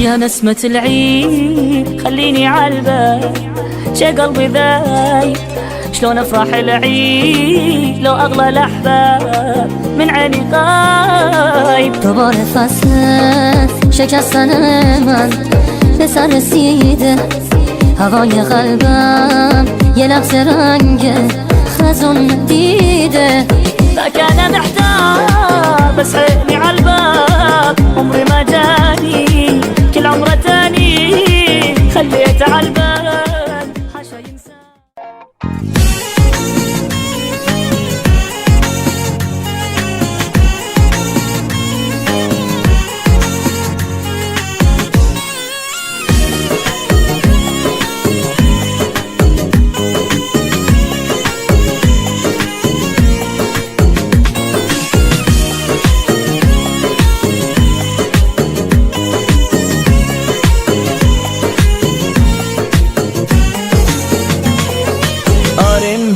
يا نسمة العيد خليني عالبال شي قلبي ذايب شلون افرح العيد لو اغلى الاحباب من عيني غايب. دوباره فصل شکستن من به سر رسیده، هوای قلبم یه لحظه رنگ خزون دیده. فكان محتار بس عيني عالباب عمري ما جاني كل عمره تاني خليته عالباب حاشا ينسى.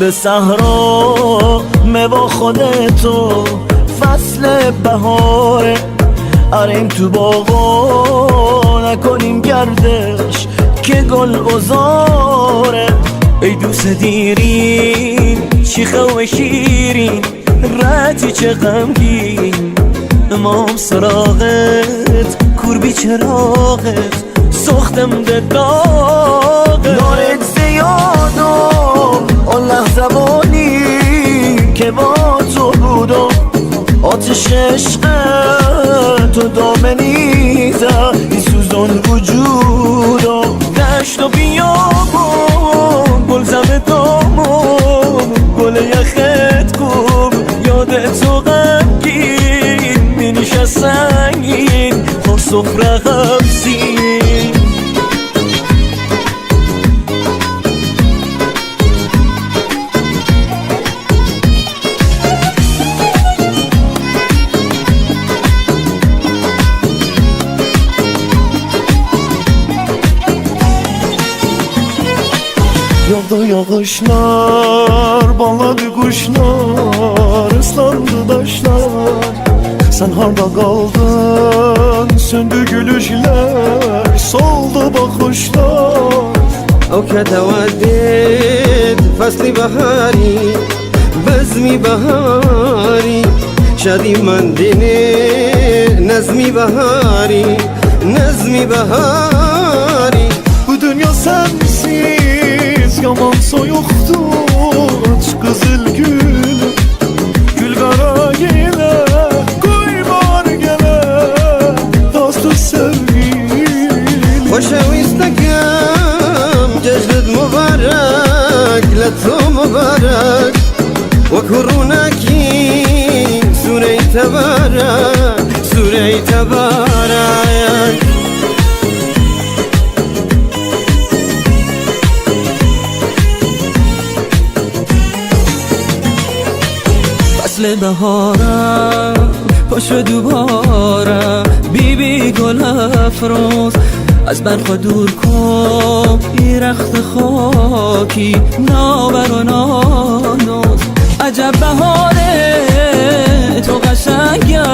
به صحرا با خودتو فصل بهاره، آریم تو باغا نکنیم گردش که گل ازاره. ای دوست دیرین شیخه و شیرین رتی چه غمگین، امام سراغت کوربی چراغت سختم ده داغت. نارت زیادم آن لحظه بانی که با تو بودم، آتش عشق تو دامنیزه این سوزان وجودم. دشت و بیابون گلزم دامون گل یخت کوب یاد تو غمگین می نشست سنگین پر سفره غمزین. Yağdı yağışlar, bağladı kuşlar, ıslandı taşlar. Sen harda kaldın, söndü gülüşler, soldu bakışlar. أو كتودد فصل بهاري بزمي بهاري شادي من ديني نزمي بهاري نزمي بهاري. Bu dünya sensiz yaman soyuktur, aç kızıl gül gül kara gele koymar gele dostum sevgilim. وشويستكم ججد مبارك لتو مبارك وكروناكي سوري تبارك سوري تبارك. فصل بهارم پاشو دوباره بی گل افروز از برق دور کن ای رخت خاکی نابر و نانوز. عجب بهاره تو قشنگه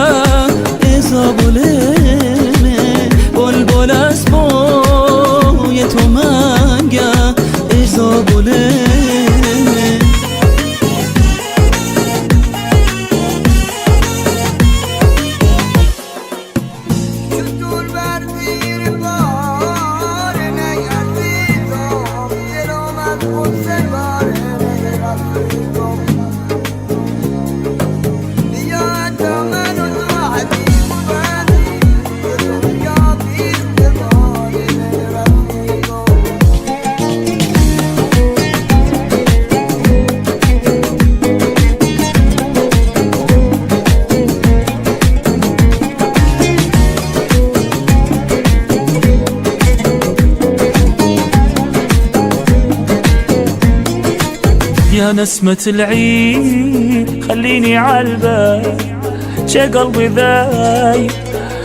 ازابولمه بلبل از بوی تو منگه ازابولمه. يا نسمة العيد خليني عالبال شي قلبي ذايب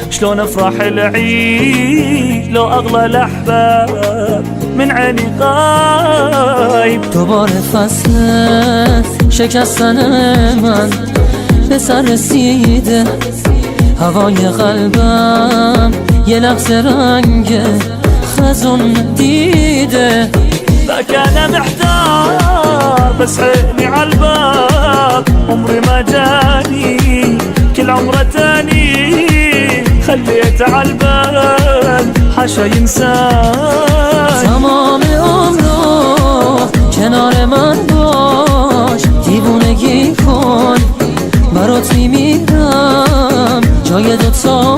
شلون افرح العيد لو اغلى الاحباب من عيني غايب. دوباره فصل شکستن من به سر رسیده، هوای قلبم یه لحظه رنگ خزون دیده ذاك انا محتار بس عيني عالباب عمري ما جاني كل عمره تاني خليت عالبال حاشا ينساني تمام عمرو کنار من باش دیوونگی کن برات میمیرم جای دوتا